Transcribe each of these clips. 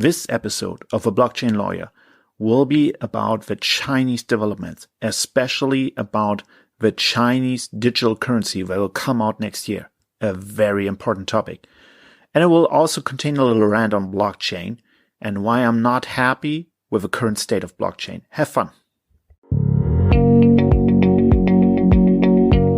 This episode of A Blockchain Lawyer will be about the Chinese developments, especially about the Chinese digital currency that will come out next year, a very important topic. And it will also contain a little rant on blockchain and why I'm not happy with the current state of blockchain. Have fun.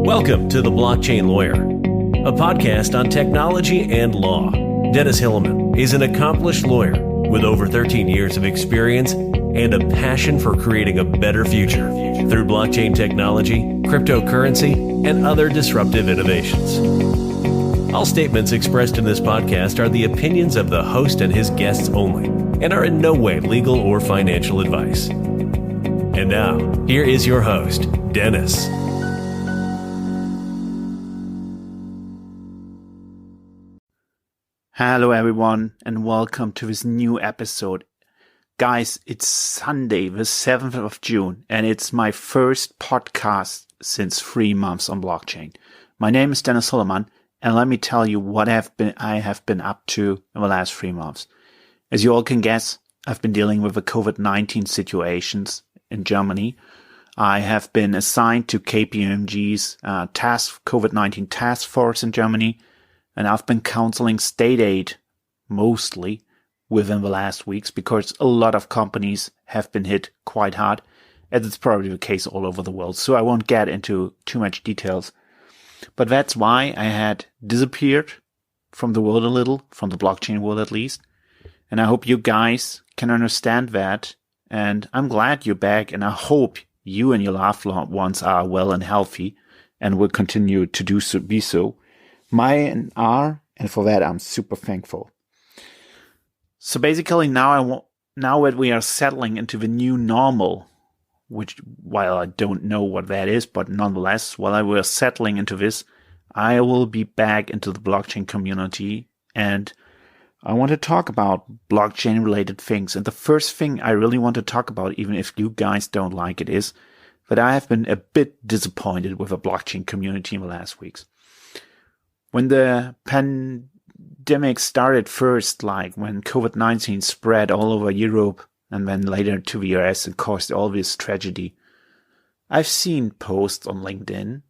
Welcome to The Blockchain Lawyer, a podcast on technology and law. Dennis Hilleman is an accomplished lawyer with over 13 years of experience and a passion for creating a better future through blockchain technology, cryptocurrency, and other disruptive innovations. All statements expressed in this podcast are the opinions of the host and his guests only and are in no way legal or financial advice. And now, here is your host, Dennis. Hello everyone and welcome to this new episode. Guys, it's Sunday the 7th of June and it's my first podcast since 3 months on blockchain. My name is Dennis Hilleman and let me tell you what I have been up to in the last 3 months. As you all can guess, I've been dealing with the COVID-19 situations in Germany. I have been assigned to KPMG's COVID-19 task force in Germany. And I've been counseling state aid mostly within the last weeks because a lot of companies have been hit quite hard, as it's probably the case all over the world. So I won't get into too much details. But that's why I had disappeared from the world a little, from the blockchain world at least. And I hope you guys can understand that. And I'm glad you're back. And I hope you and your loved ones are well and healthy and will continue to be so. Mine are, and for that I'm super thankful. So basically now that we are settling into the new normal, which while I don't know what that is, but nonetheless, while we're settling into this, I will be back into the blockchain community and I want to talk about blockchain related things. And the first thing I really want to talk about, even if you guys don't like it, is that I have been a bit disappointed with the blockchain community in the last weeks. When the pandemic started first, like when COVID-19 spread all over Europe and then later to the US and caused all this tragedy, I've seen posts on LinkedIn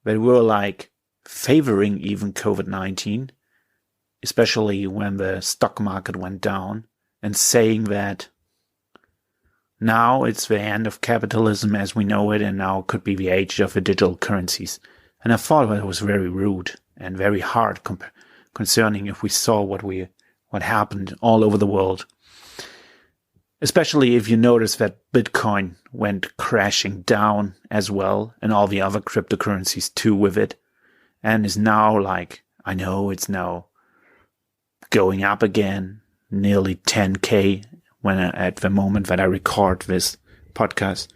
that were like favoring even COVID-19, especially when the stock market went down, and saying that now it's the end of capitalism as we know it and now could be the age of the digital currencies. And I thought that was very rude and very hard concerning if we saw what happened all over the world. Especially if you notice that Bitcoin went crashing down as well and all the other cryptocurrencies too with it. And is now I know it's now going up again, nearly 10K at the moment that I record this podcast.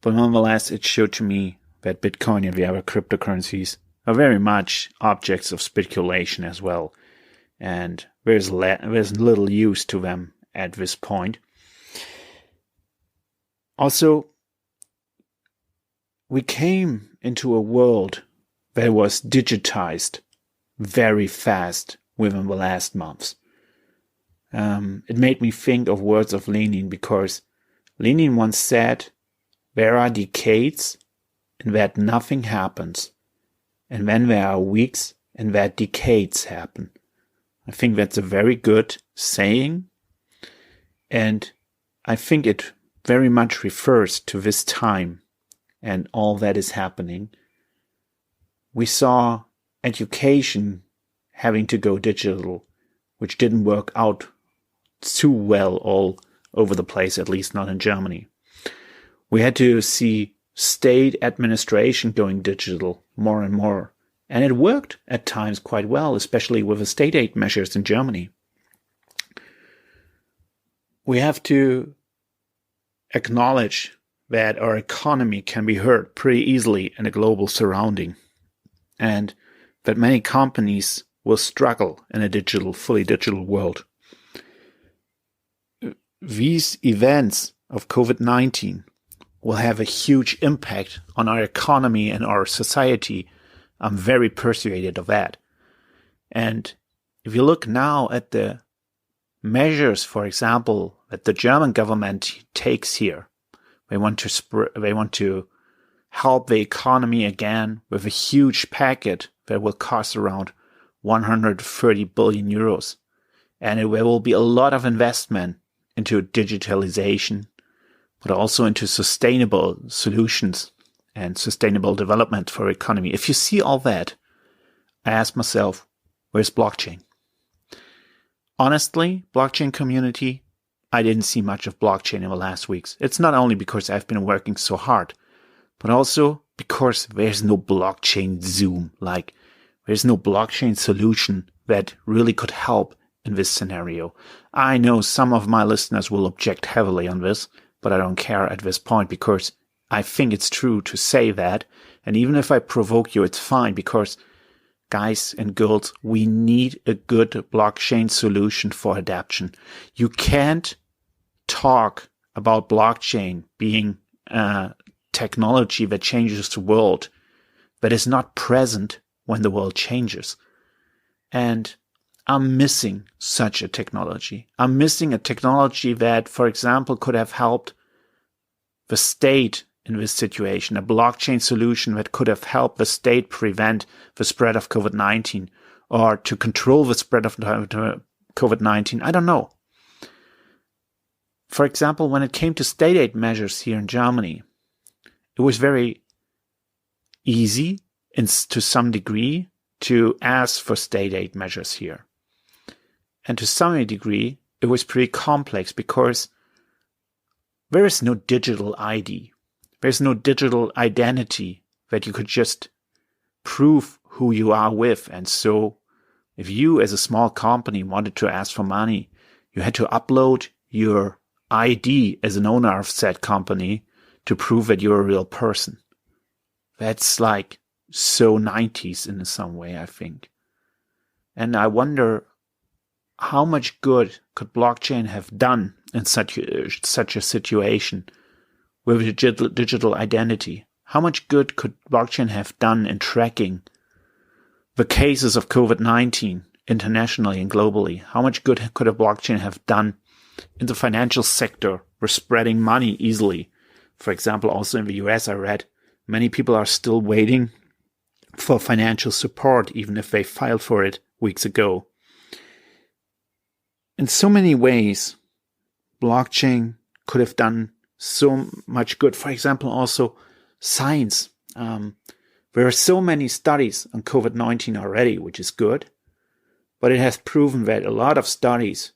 But nonetheless, it showed to me that Bitcoin and the other cryptocurrencies are very much objects of speculation as well. And there's little use to them at this point. Also, we came into a world that was digitized very fast within the last months. It made me think of words of Lenin because Lenin once said, there are decades in that nothing happens, and then there are weeks in that decades happen. I think that's a very good saying, and I think it very much refers to this time and all that is happening. We saw education having to go digital, which didn't work out too well all over the place, at least not in Germany. We had to see state administration going digital more and more. And it worked at times quite well, especially with the state aid measures in Germany. We have to acknowledge that our economy can be hurt pretty easily in a global surrounding, and that many companies will struggle in a fully digital world. These events of COVID-19 will have a huge impact on our economy and our society. I'm very persuaded of that. And if you look now at the measures, for example, that the German government takes here. They want to help the economy again with a huge package that will cost around 130 billion euros. And there will be a lot of investment into digitalization, but also into sustainable solutions and sustainable development for economy. If you see all that, I ask myself, where's blockchain? Honestly, blockchain community, I didn't see much of blockchain in the last weeks. It's not only because I've been working so hard, but also because there's no blockchain Zoom. Like, there's no blockchain solution that really could help in this scenario. I know some of my listeners will object heavily on this, but I don't care at this point because I think it's true to say that. And even if I provoke you, it's fine because, guys and girls, we need a good blockchain solution for adaptation. You can't talk about blockchain being technology that changes the world that is not present when the world changes. And I'm missing such a technology. I'm missing a technology that, for example, could have helped the state in this situation, a blockchain solution that could have helped the state prevent the spread of COVID-19 or to control the spread of COVID-19. I don't know. For example, when it came to state aid measures here in Germany, it was very easy to some degree to ask for state aid measures here. And to some degree, it was pretty complex because there is no digital ID. There's no digital identity that you could just prove who you are with. And so if you as a small company wanted to ask for money, you had to upload your ID as an owner of said company to prove that you're a real person. That's like so 90s in some way, I think. And I wonder how much good could blockchain have done in such a situation with a digital identity? How much good could blockchain have done in tracking the cases of COVID-19 internationally and globally? How much good could a blockchain have done in the financial sector for spreading money easily? For example, also in the US, I read many people are still waiting for financial support, even if they filed for it weeks ago. In so many ways, blockchain could have done so much good. For example, also science. There are so many studies on COVID-19 already, which is good, but it has proven that a lot of studies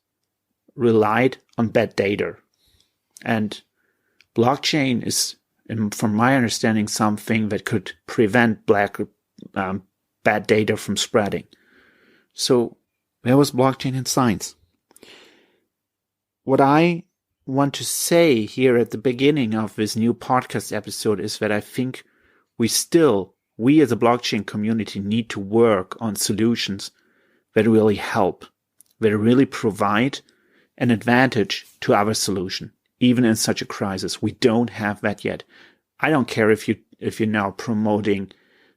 relied on bad data. And blockchain is, from my understanding, something that could prevent bad data from spreading. So there was blockchain in science. What I want to say here at the beginning of this new podcast episode is that I think we as a blockchain community, need to work on solutions that really help, that really provide an advantage to our solution, even in such a crisis. We don't have that yet. I don't care if you're now promoting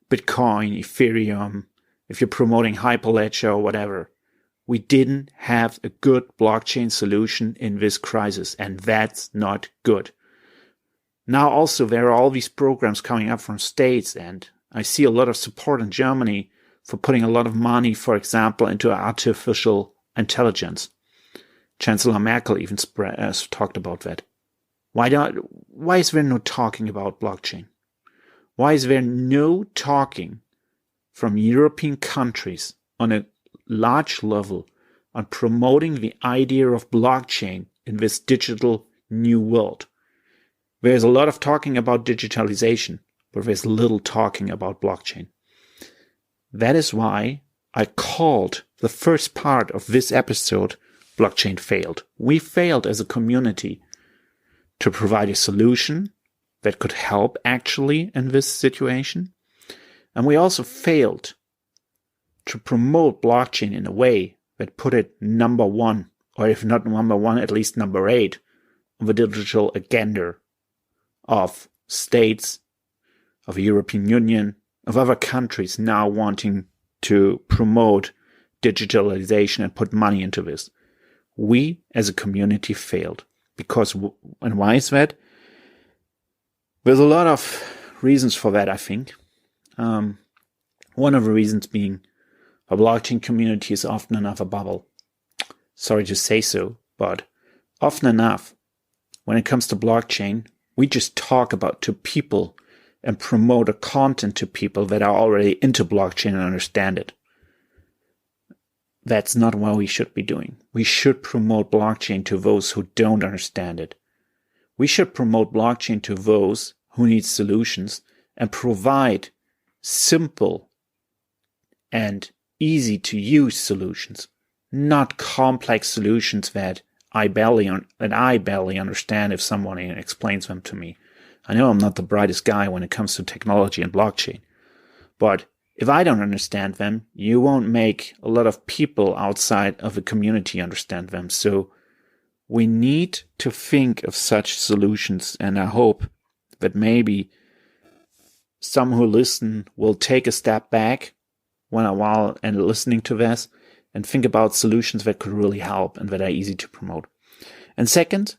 Bitcoin, Ethereum, if you're promoting Hyperledger or whatever. We didn't have a good blockchain solution in this crisis, and that's not good. Now also there are all these programs coming up from states, and I see a lot of support in Germany for putting a lot of money, for example, into artificial intelligence. Chancellor Merkel even talked about that. Why is there no talking about blockchain? Why is there no talking from European countries on a large level on promoting the idea of blockchain in this digital new world? There's a lot of talking about digitalization, but there's little talking about blockchain. That is why I called the first part of this episode Blockchain Failed. We failed as a community to provide a solution that could help actually in this situation. And we also failed to promote blockchain in a way that put it number one, or if not number one, at least number 8 on the digital agenda of states, of the European Union, of other countries now wanting to promote digitalization and put money into this. we as a community failed. And why is that? There's a lot of reasons for that, I think. One of the reasons being a blockchain community is often enough a bubble. Sorry to say so, but often enough, when it comes to blockchain, we just talk about to people and promote a content to people that are already into blockchain and understand it. That's not what we should be doing. We should promote blockchain to those who don't understand it. We should promote blockchain to those who need solutions and provide simple and easy to use solutions, not complex solutions that I barely understand if someone explains them to me. I know I'm not the brightest guy when it comes to technology and blockchain, but if I don't understand them, you won't make a lot of people outside of the community understand them. So we need to think of such solutions, and I hope that maybe some who listen will take a step back while and listening to this and think about solutions that could really help and that are easy to promote. And second,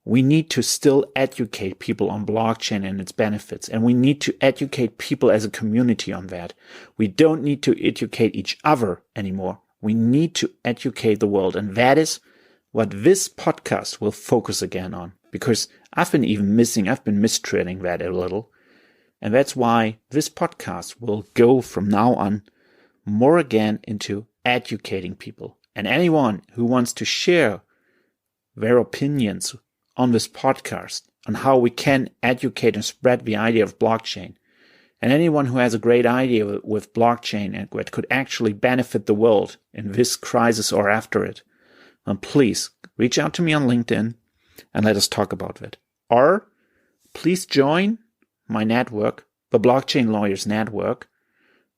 we need to still educate people on blockchain and its benefits. And we need to educate people as a community on that. We don't need to educate each other anymore. We need to educate the world. And that is what this podcast will focus again on. Because I've been mistreating that a little. And that's why this podcast will go from now on more again into educating people. And anyone who wants to share their opinions on this podcast on how we can educate and spread the idea of blockchain. And anyone who has a great idea with blockchain and what could actually benefit the world in this crisis or after it, please reach out to me on LinkedIn and let us talk about it. Or please join my network, the Blockchain Lawyers Network,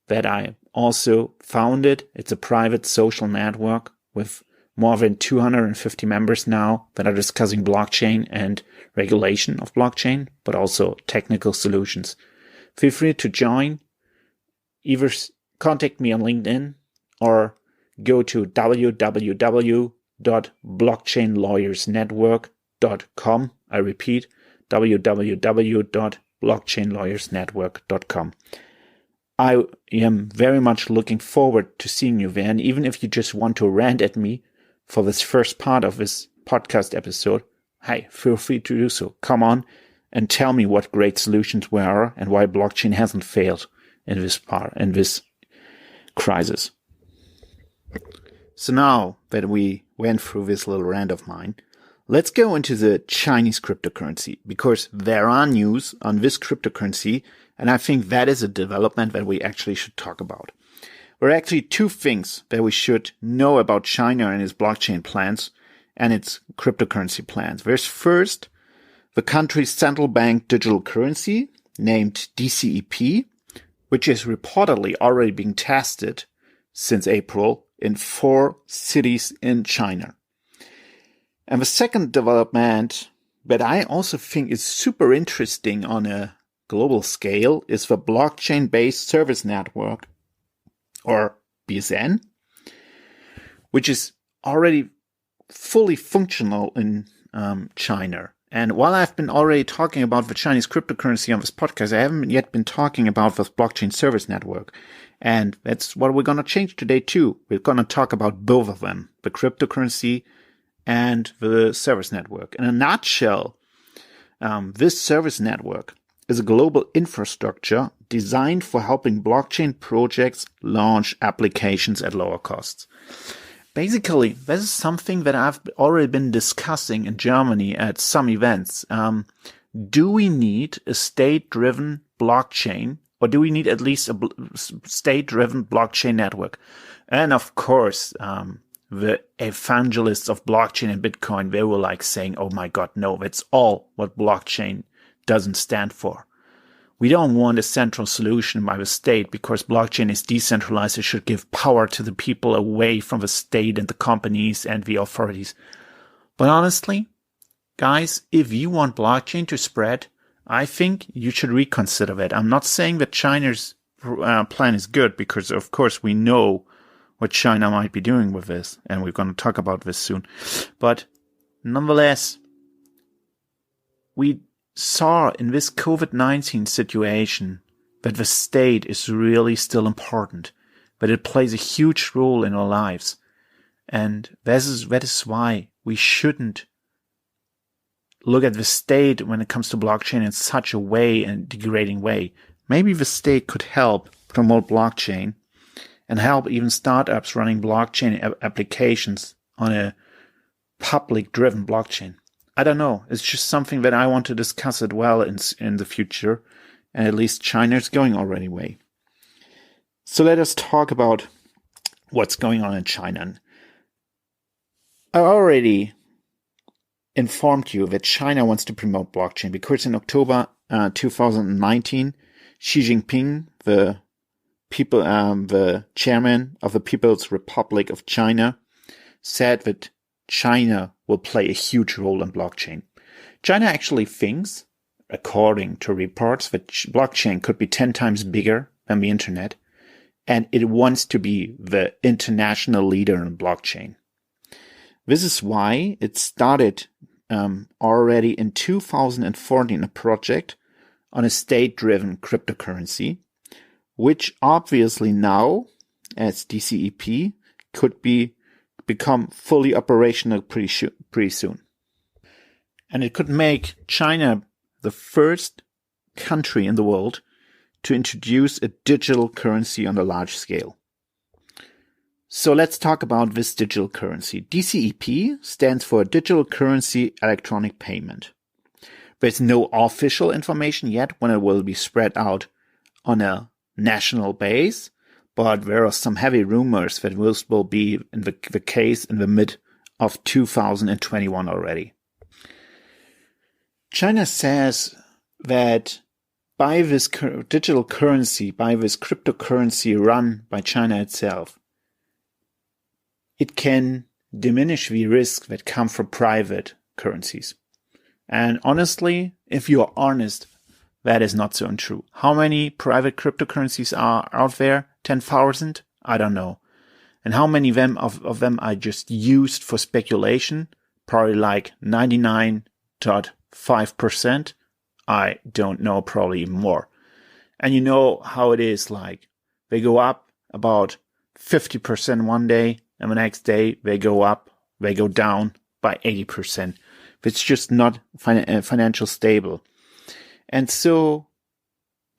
that I also founded. It's a private social network with more than 250 members now that are discussing blockchain and regulation of blockchain, but also technical solutions. Feel free to join. Either contact me on LinkedIn or go to www.blockchainlawyersnetwork.com. I repeat, www.blockchainlawyersnetwork.com. I am very much looking forward to seeing you there. And even if you just want to rant at me for this first part of this podcast episode, hey, feel free to do so. Come on and tell me what great solutions there are and why blockchain hasn't failed in this crisis. So now that we went through this little rant of mine, let's go into the Chinese cryptocurrency, because there are news on this cryptocurrency, and I think that is a development that we actually should talk about. There are actually two things that we should know about China and its blockchain plans and its cryptocurrency plans. There's first the country's central bank digital currency, named DCEP, which is reportedly already being tested since April in 4 cities in China. And the second development that I also think is super interesting on a global scale is the blockchain-based service network, or BSN, which is already fully functional in China. And while I've been already talking about the Chinese cryptocurrency on this podcast, I haven't yet been talking about the blockchain service network. And that's what we're going to change today too. We're going to talk about both of them, the cryptocurrency and the service network. In a nutshell, this service network is a global infrastructure designed for helping blockchain projects launch applications at lower costs. Basically, this is something that I've already been discussing in Germany at some events. Do we need a state-driven blockchain, or do we need at least a state-driven blockchain network? And of course, the evangelists of blockchain and Bitcoin, they were like saying, oh my God, no, that's all what blockchain doesn't stand for. We don't want a central solution by the state because blockchain is decentralized. It should give power to the people away from the state and the companies and the authorities. But honestly, guys, if you want blockchain to spread, I think you should reconsider that. I'm not saying that China's plan is good because, of course, we know what China might be doing with this, and we're going to talk about this soon. But nonetheless, we saw in this COVID-19 situation that the state is really still important, that it plays a huge role in our lives. And that is why we shouldn't look at the state when it comes to blockchain in such a way and degrading way. Maybe the state could help promote blockchain and help even startups running blockchain applications on a public-driven blockchain. I don't know. It's just something that I want to discuss as well in the future, and at least China's going already way. So let us talk about what's going on in China. I already informed you that China wants to promote blockchain because in October 2019, Xi Jinping, the chairman of the People's Republic of China, said that China will play a huge role in blockchain. China actually thinks, according to reports, that blockchain could be 10 times bigger than the internet, and it wants to be the international leader in blockchain. This is why it started already in 2014 a project on a state-driven cryptocurrency, which obviously now, as DCEP, could become fully operational pretty soon. And it could make China the first country in the world to introduce a digital currency on a large scale. So let's talk about this digital currency. DCEP stands for Digital Currency Electronic Payment. There's no official information yet when it will be spread out on a national base, but there are some heavy rumors that this will be in the case in the mid of 2021 already. China says that by this digital currency, by this cryptocurrency run by China itself, it can diminish the risk that come from private currencies. And honestly, if you're honest, that is not so untrue. How many private cryptocurrencies are out there? 10,000? I don't know. And how many of them are just used for speculation? Probably like 99.5%. I don't know, probably even more. And you know how it is, like they go up about 50% one day, and the next day they go down by 80%. It's just not financial stable. And so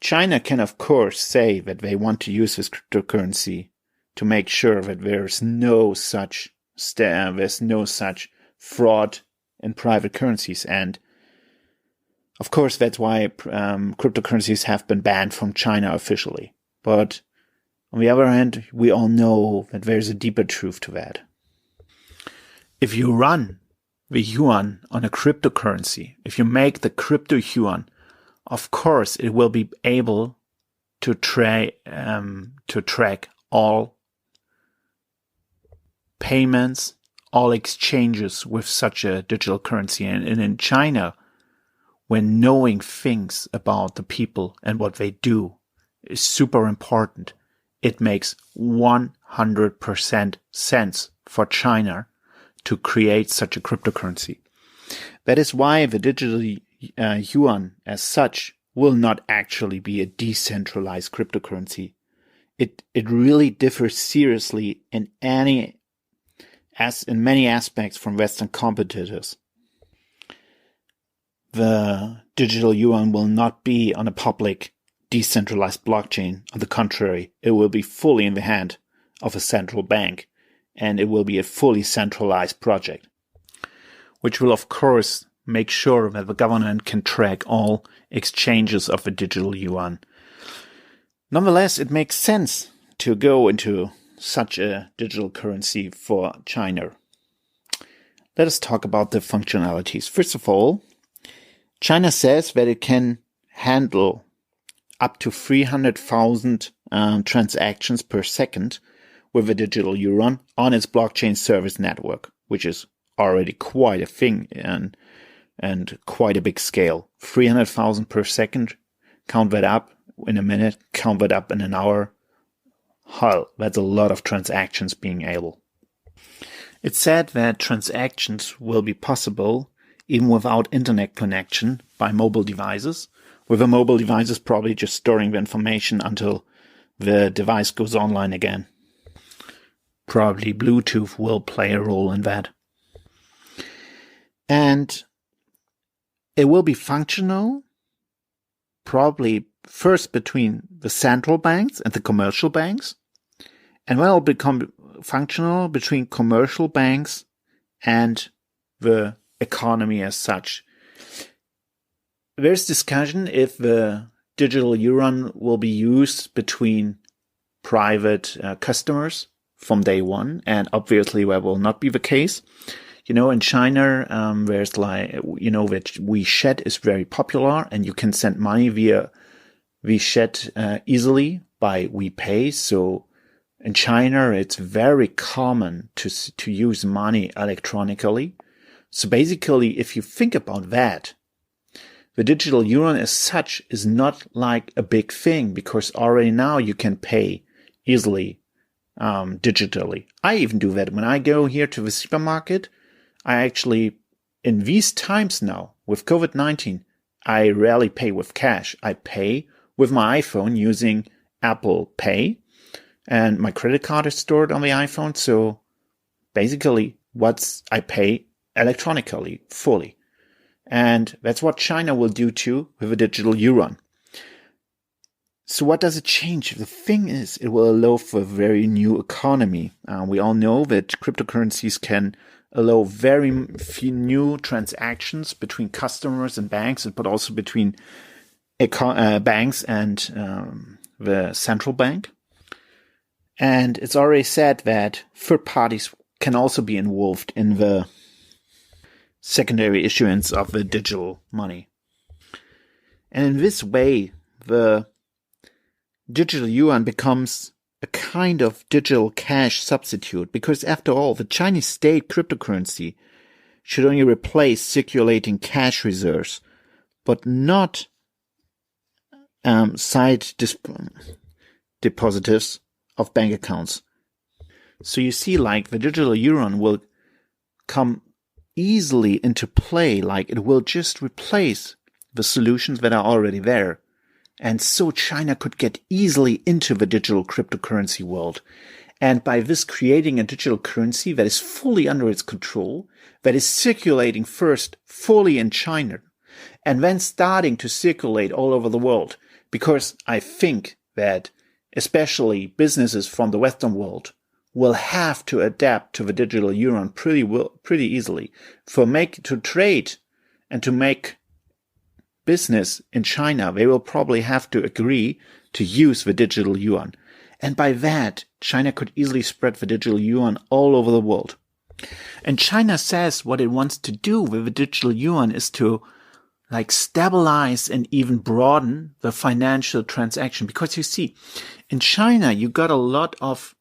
China can, of course, say that they want to use this cryptocurrency to make sure that there's no such fraud in private currencies. And of course, that's why cryptocurrencies have been banned from China officially. But on the other hand, we all know that there's a deeper truth to that. If you run the yuan on a cryptocurrency, if you make the crypto yuan, of course it will be able to track all payments, all exchanges with such a digital currency. And in China, when knowing things about the people and what they do is super important, it makes 100% sense for China to create such a cryptocurrency. That is why the digital yuan as such will not actually be a decentralized cryptocurrency. It really differs seriously in many aspects from Western competitors. The digital yuan will not be on a public decentralized blockchain. On the contrary, it will be fully in the hand of a central bank, and it will be a fully centralized project, which will of course make sure that the government can track all exchanges of the digital yuan. Nonetheless, it makes sense to go into such a digital currency for China. Let us talk about the functionalities. First of all, China says that it can handle up to 300,000 transactions per second with a digital yuan on its blockchain service network, which is already quite a thing and quite a big scale. 300,000 per second, count that up in a minute, count that up in an hour. Hell, that's a lot of transactions being able. It's said that transactions will be possible even without internet connection by mobile devices, with a mobile devices probably just storing the information until the device goes online again. Probably Bluetooth will play a role in that. And it will be functional, probably first between the central banks and the commercial banks, and then it will become functional between commercial banks and the economy as such. There's discussion if the digital yuan will be used between private customers from day one, and obviously that will not be the case. In China, there's that WeChat is very popular, and you can send money via WeChat easily by WePay. So in China, it's very common to use money electronically. So basically, if you think about that, the digital yuan as such is not like a big thing, because already now you can pay easily digitally. I even do that when I go here to the supermarket. I actually, in these times now, with COVID-19, I rarely pay with cash. I pay with my iPhone using Apple Pay, and my credit card is stored on the iPhone. So basically, I pay electronically, fully. And that's what China will do too with the digital yuan. So what does it change? The thing is, it will allow for a very new economy. We all know that cryptocurrencies can allow very few new transactions between customers and banks, but also between banks and the central bank. And it's already said that third parties can also be involved in the secondary issuance of the digital money. And in this way, the digital yuan becomes a kind of digital cash substitute, because after all, the Chinese state cryptocurrency should only replace circulating cash reserves, but not side depositors of bank accounts. So you see, like, the digital yuan will come easily into play, like it will just replace the solutions that are already there. And so China could get easily into the digital cryptocurrency world. And by this creating a digital currency that is fully under its control, that is circulating first fully in China, and then starting to circulate all over the world. Because I think that especially businesses from the Western world will have to adapt to the digital yuan pretty easily to trade and to make business in China. They will probably have to agree to use the digital yuan. And by that, China could easily spread the digital yuan all over the world. And China says what it wants to do with the digital yuan is to stabilize and even broaden the financial transaction. Because you see, in China, you got a lot of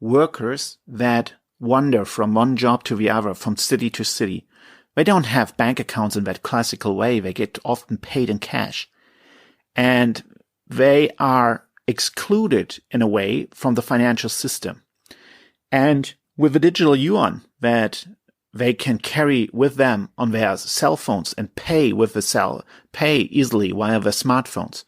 workers that wander from one job to the other, from city to city. They don't have bank accounts in that classical way. They get often paid in cash. And they are excluded in a way from the financial system. And with the digital yuan that they can carry with them on their cell phones and pay easily via their smartphones,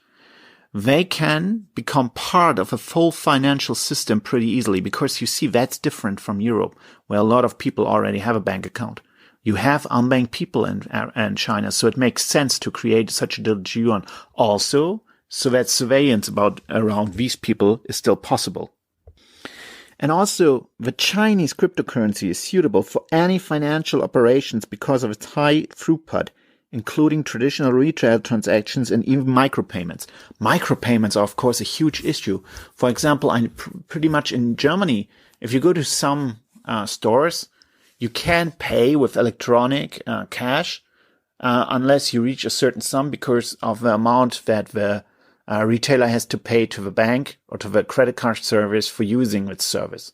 they can become part of a full financial system pretty easily, because you see, that's different from Europe, where a lot of people already have a bank account. You have unbanked people in China, so it makes sense to create such a digital yuan also, so that surveillance around these people is still possible. And also, the Chinese cryptocurrency is suitable for any financial operations because of its high throughput, including traditional retail transactions and even micropayments. Micropayments are, of course, a huge issue. For example, pretty much in Germany, if you go to some stores, you can't pay with electronic cash unless you reach a certain sum because of the amount that the retailer has to pay to the bank or to the credit card service for using its service.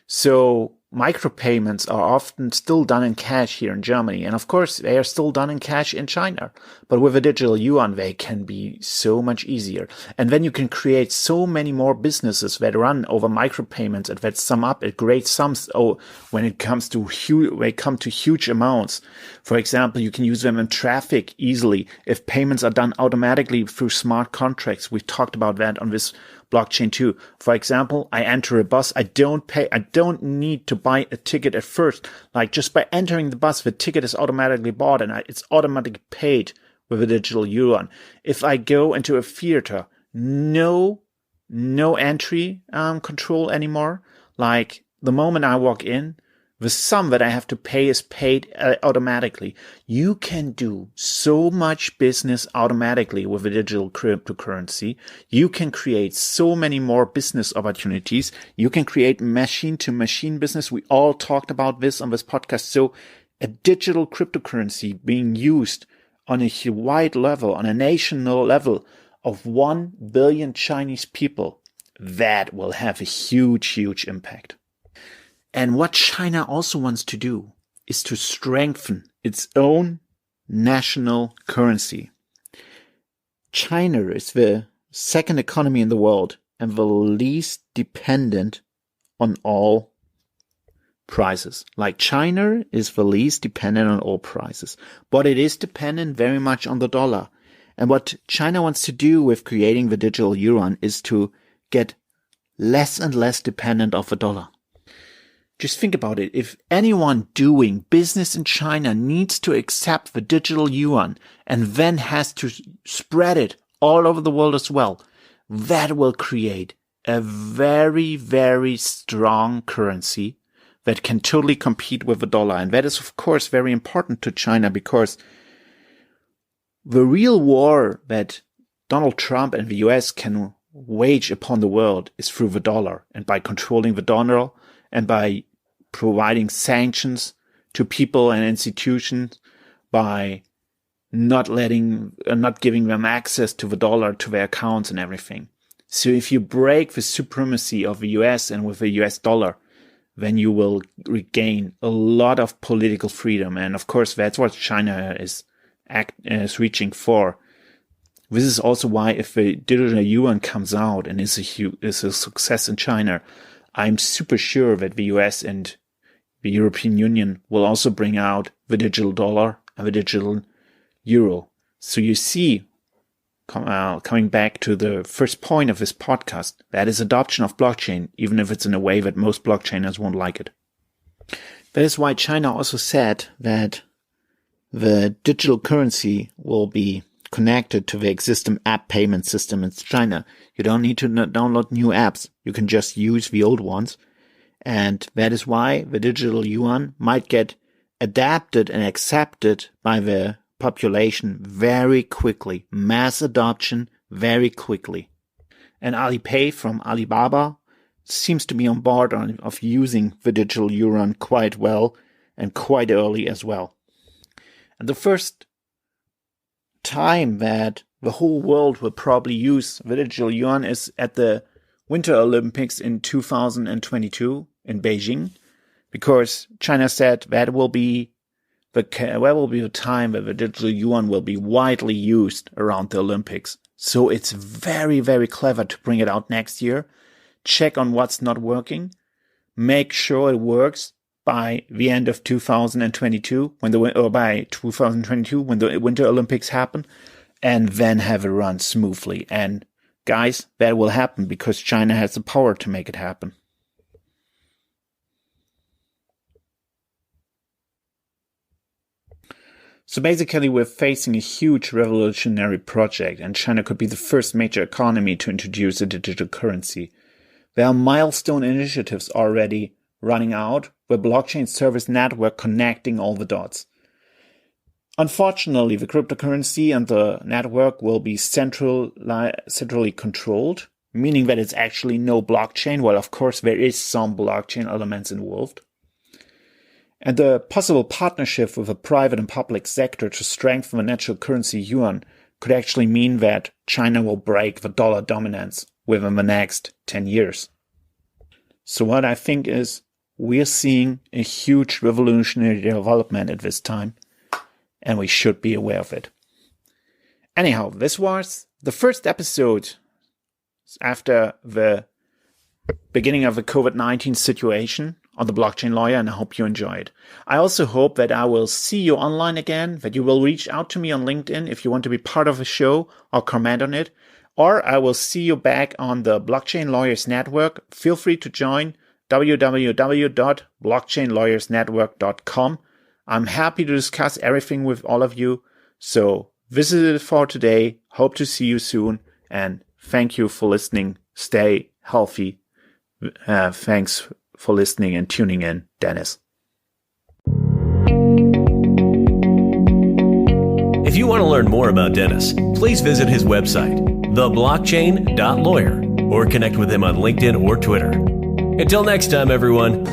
So micropayments are often still done in cash here in Germany. And of course, they are still done in cash in China. But with a digital yuan, they can be so much easier. And then you can create so many more businesses that run over micropayments and that sum up at great sums. Oh, when it comes to they come to huge amounts. For example, you can use them in traffic easily if payments are done automatically through smart contracts. We've talked about that on this blockchain too. For example, I enter a bus. I don't need to buy a ticket at first. Like just by entering the bus, the ticket is automatically bought and it's automatically paid with a digital yuan. If I go into a theater, no entry control anymore. Like the moment I walk in, the sum that I have to pay is paid automatically. You can do so much business automatically with a digital cryptocurrency. You can create so many more business opportunities. You can create machine-to-machine business. We all talked about this on this podcast. So a digital cryptocurrency being used on a wide level, on a national level of 1 billion Chinese people, that will have a huge, huge impact. And what China also wants to do is to strengthen its own national currency. China is the second economy in the world and the least dependent on all prices. Like China is the least dependent on all prices, but it is dependent very much on the dollar. And what China wants to do with creating the digital yuan is to get less and less dependent of the dollar. Just think about it. If anyone doing business in China needs to accept the digital yuan and then has to spread it all over the world as well, that will create a very, very strong currency that can totally compete with the dollar. And that is, of course, very important to China because the real war that Donald Trump and the US can wage upon the world is through the dollar and by controlling the dollar and by providing sanctions to people and institutions by not giving them access to the dollar, to their accounts and everything. So if you break the supremacy of the US and with the US dollar, then you will regain a lot of political freedom. And of course, that's what China is reaching for. This is also why if the digital yuan comes out and is a success in China, I'm super sure that the US and the European Union will also bring out the digital dollar and the digital euro. So you see, coming back to the first point of this podcast, that is adoption of blockchain, even if it's in a way that most blockchainers won't like it. That is why China also said that the digital currency will be connected to the existing app payment system in China. You don't need to download new apps. You can just use the old ones. And that is why the digital yuan might get adapted and accepted by the population very quickly. Mass adoption very quickly. And Alipay from Alibaba seems to be on board of using the digital yuan quite well and quite early as well. And the first time that the whole world will probably use the digital yuan is at the Winter Olympics in 2022 in Beijing, because China said that will be the time where the digital yuan will be widely used around the Olympics. So it's very, very clever to bring it out next year. Check on what's not working. Make sure it works by the end of 2022, by 2022 when the Winter Olympics happen, and then have it run smoothly. And guys, that will happen because China has the power to make it happen. So basically, we're facing a huge revolutionary project, and China could be the first major economy to introduce a digital currency. There are milestone initiatives already running out, where blockchain service network connecting all the dots. Unfortunately, the cryptocurrency and the network will be centrally controlled, meaning that it's actually no blockchain. Well, of course, there is some blockchain elements involved. And the possible partnership with the private and public sector to strengthen the natural currency yuan could actually mean that China will break the dollar dominance within the next 10 years. So what I think is we're seeing a huge revolutionary development at this time, and we should be aware of it. Anyhow, this was the first episode after the beginning of the COVID-19 situation on the Blockchain Lawyer, and I hope you enjoyed. I also hope that I will see you online again, that you will reach out to me on LinkedIn if you want to be part of the show or comment on it, or I will see you back on the Blockchain Lawyers Network. Feel free to join www.blockchainlawyersnetwork.com. I'm happy to discuss everything with all of you. So this is it for today. Hope to see you soon, and thank you for listening. Stay healthy. Thanks for listening and tuning in, Dennis. If you want to learn more about Dennis, please visit his website, theblockchain.lawyer, or connect with him on LinkedIn or Twitter. Until next time, everyone.